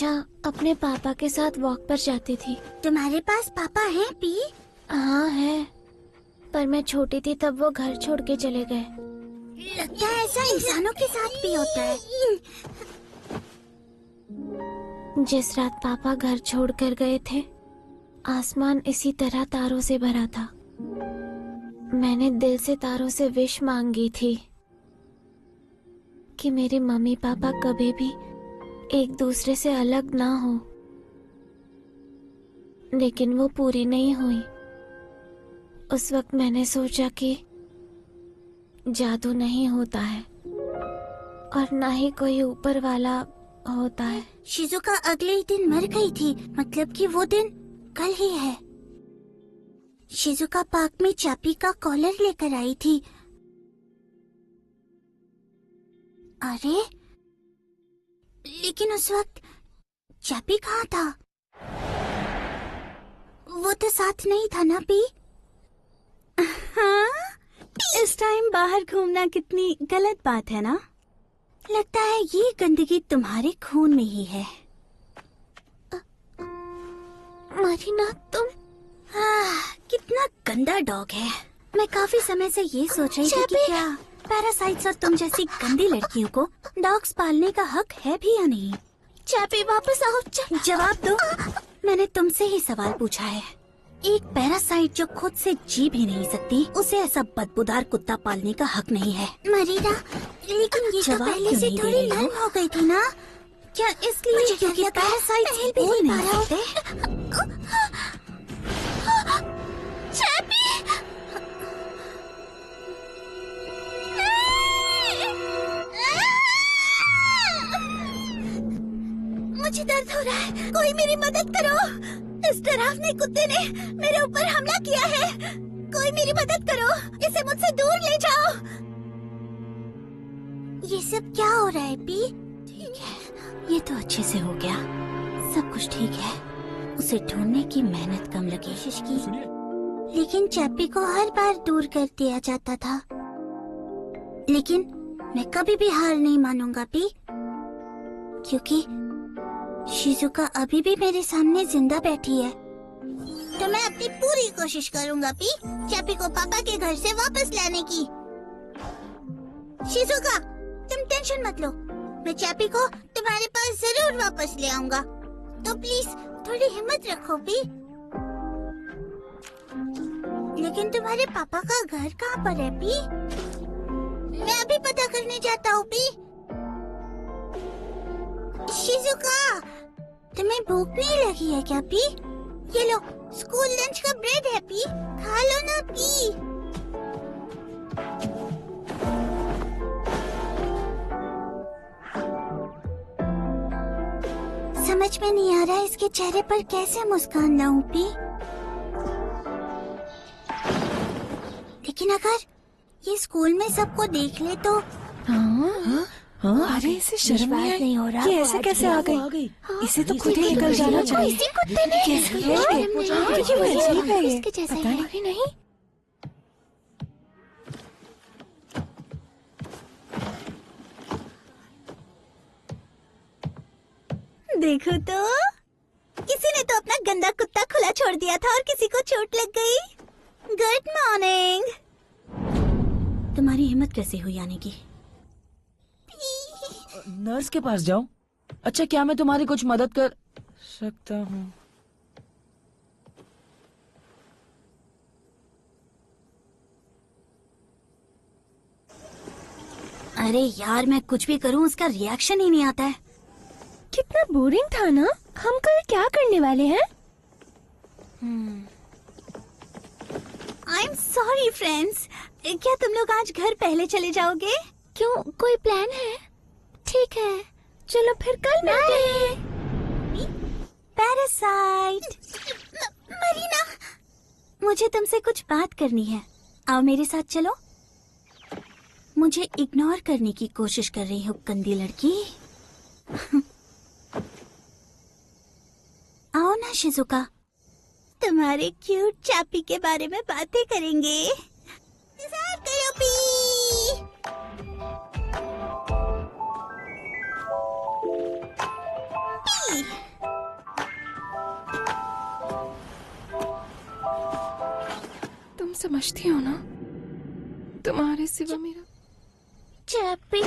हमेशा अपने पापा के साथ वॉक पर जाती थी। तुम्हारे पास पापा हैं पी? हाँ है, पर मैं छोटी थी तब वो घर छोड़ के चले गए। लगता है ऐसा इंसानों के साथ भी होता है। जिस रात पापा घर छोड़कर गए थे, आसमान इसी तरह तारों से भरा था। मैंने दिल से तारों से विश मांगी थी कि मेरे मम्मी पापा कभी भी एक दूसरे से अलग ना हो, लेकिन वो पूरी नहीं हुई। उस वक्त मैंने सोचा कि जादू नहीं होता है और ना ही कोई ऊपर वाला होता है। शिजुका अगले ही दिन मर गई थी, मतलब कि वो दिन कल ही है। शिजुका पार्क में चापी का कॉलर लेकर आई थी। अरे, लेकिन उस वक्त चापी कहाँ था? वो तो साथ नहीं था ना पी? हाँ? इस टाइम बाहर घूमना कितनी गलत बात है ना? लगता है ये गंदगी तुम्हारे खून में ही है। मरीना, तुम कितना गंदा डॉग है। मैं काफी समय से ये सोच रही थी कि क्या पैरासाइट्स और तुम जैसी गंदी लड़कियों को डॉग्स पालने का हक है भी या नहीं। चापी वापस आओ। जवाब दो। मैंने तुमसे ही सवाल पूछा है। एक पैरासाइट जो खुद से जी भी नहीं सकती, उसे ऐसा बदबूदार कुत्ता पालने का हक नहीं है। मरीना, लेकिन ये तो पहले से थोड़ी नर्म हो गई थी ना? क्या इसलिए क्योंकि पैरासाइट्स बोल नहीं सकते? मुझे दर्द हो रहा है, कोई मेरी मदद करो। इस डरावने कुत्ते ने मेरे ऊपर हमला किया है। कोई मेरी मदद करो, इसे मुझसे दूर ले जाओ। ये सब क्या हो रहा है पी? ठीक है, ये तो अच्छे से हो गया। सब कुछ ठीक है। उसे ढूंढने की मेहनत कम लगी। लेकिन चैपी को हर बार दूर कर दिया जाता था। लेकिन मैं कभी भी हार नहीं मानूंगा पी, क्योंकि शिजुका अभी भी मेरे सामने जिंदा बैठी है। तो मैं अपनी पूरी कोशिश करूंगा पी, चैपी को पापा के घर से वापस लाने की। शिजुका, तुम टेंशन मत लो, मैं चैपी को तुम्हारे पास जरूर वापस ले आऊंगा। तो प्लीज थोड़ी हिम्मत रखो पी। लेकिन तुम्हारे पापा का घर कहाँ पर है पी? मैं अभी पता करने जाता हूँ पी। शिजुका, तुम्हें भूख नहीं लगी है क्या पी? ये लो, स्कूल लंच का ब्रेड है पी, खा लो ना पी। समझ में नहीं आ रहा है इसके चेहरे पर कैसे मुस्कान लाऊं पी। लेकिन अगर ये स्कूल में सबको देख ले तो। अरे इसे शर्म नहीं हो रहा, ये ऐसे कैसे आ गई? इसे तो खुद ही निकल जाना चाहिए। इसी कुत्ते ने कैसे है? इसके जैसा ही है। नहीं। देखो तो, किसी ने तो अपना गंदा कुत्ता खुला छोड़ दिया था और किसी को चोट लग गई। Good morning. तुम्हारी हिम्मत कैसे हुई आने की? नर्स के पास जाओ। अच्छा, क्या मैं तुम्हारी कुछ मदद कर सकता हूँ? अरे यार, मैं कुछ भी करूँ उसका रिएक्शन ही नहीं आता है। कितना बोरिंग था ना। हम कल क्या करने वाले हैं? आई एम सॉरी फ्रेंड्स, क्या तुम लोग आज घर पहले चले जाओगे? क्यों, कोई प्लान है? ठीक है, चलो फिर कल मिलते हैं। पैरासाइट, मरीना, मुझे तुमसे कुछ बात करनी है। आओ मेरे साथ चलो। मुझे इग्नोर करने की कोशिश कर रही हो गंदी लड़की। आओ ना शिजुका, तुम्हारे क्यूट चापी के बारे में बातें करेंगे। इंतजार करो पी। पी। समझती हो ना, तुम्हारे सिवा मेरा चैपी,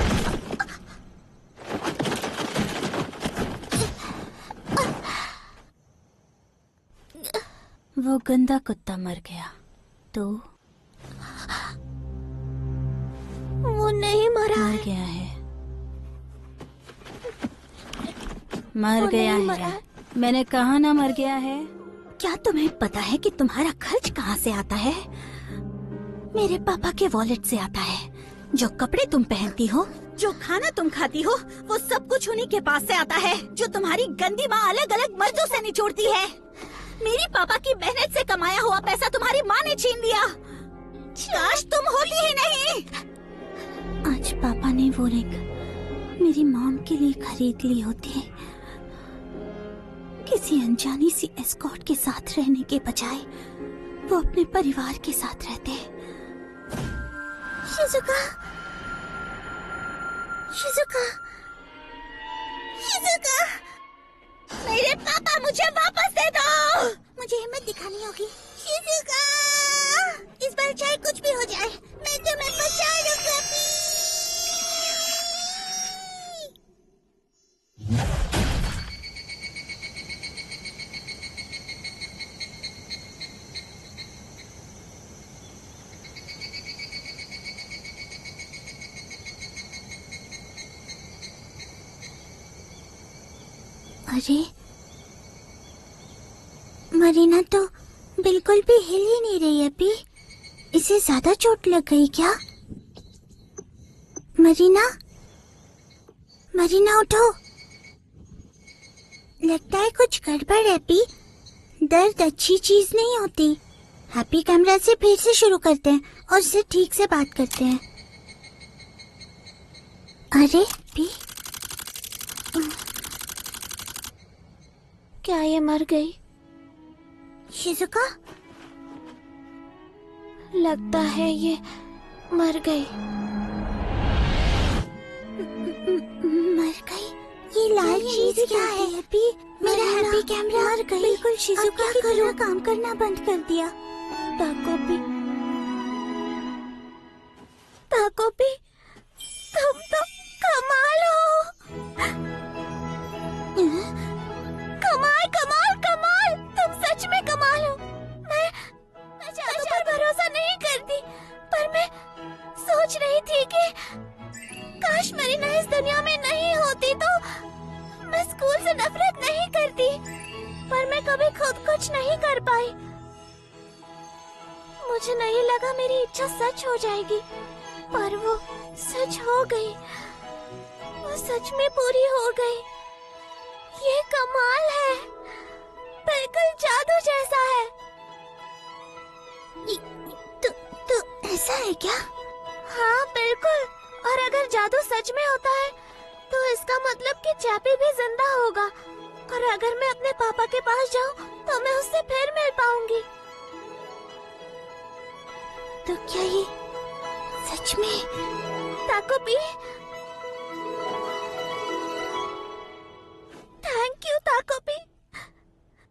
वो गंदा कुत्ता मर गया तो वो नहीं मरा मर है। गया है, मर वो गया नहीं मरा है। है। मैंने कहा ना मर गया है। क्या तुम्हें पता है कि तुम्हारा खर्च कहाँ से आता है? मेरे पापा के वॉलेट से आता है। जो कपड़े तुम पहनती हो, जो खाना तुम खाती हो, वो सब कुछ उन्हीं के पास से आता है, जो तुम्हारी गंदी माँ अलग अलग मर्दों से निचोड़ती है। मेरी पापा की मेहनत से कमाया हुआ पैसा तुम्हारी माँ ने छीन लिया। काश तुम होती ही नहीं। आज पापा ने वो रिंग मेरी मॉम के लिए खरीद ली होती, किसी अनजानी सी एस्कॉर्ट के साथ रहने के बजाय वो अपने परिवार के साथ रहते। शिजुका, शिजुका, शिजुका, मेरे पापा मुझे वापस दे दो। मुझे हिम्मत दिखानी होगी। शिजुका, इस बार चाहे कुछ भी हो जाए, मैं तुम्हें बचा लूंगा। अरे मरीना तो बिल्कुल भी हिल ही नहीं रही है अभी। इसे ज्यादा चोट लग गई क्या? मरीना, मरीना उठो। लगता है कुछ गड़बड़ है पी। दर्द अच्छी चीज नहीं होती। हैप्पी कैमरा से फिर से शुरू करते हैं और इससे ठीक से बात करते हैं। अरे पी, क्या ये मर गई? शिजुका, लगता है ये मर गई। मर गई? ये लाल चीज क्या है हैप्पी? मेरा हैप्पी कैमरा मर गई। बिल्कुल शिजुका की तरह काम करना बंद कर दिया। ताकोपी, ताकोपी, तुम तो कमाल हो। कमाल, कमाल, कमाल, तुम सच में कमाल हो। मैं जादू पर भरोसा नहीं करती, पर मैं सोच रही थी कि काश मरीना इस दुनिया में नहीं होती तो मैं स्कूल से नफरत नहीं करती, पर मैं कभी खुद कुछ नहीं कर पाई। मुझे नहीं लगा मेरी इच्छा सच हो जाएगी, पर वो सच हो गई। वो सच में पूरी हो गई। ये कमाल है, बिल्कुल जादू जैसा है। तो ऐसा है क्या? हाँ बिल्कुल। और अगर जादू सच में होता है तो इसका मतलब कि चैपी भी जिंदा होगा, और अगर मैं अपने पापा के पास जाऊं तो मैं उससे फिर मिल पाऊंगी। तो क्या ये सच में? ताकोपी, थैंक यू ताकोपी।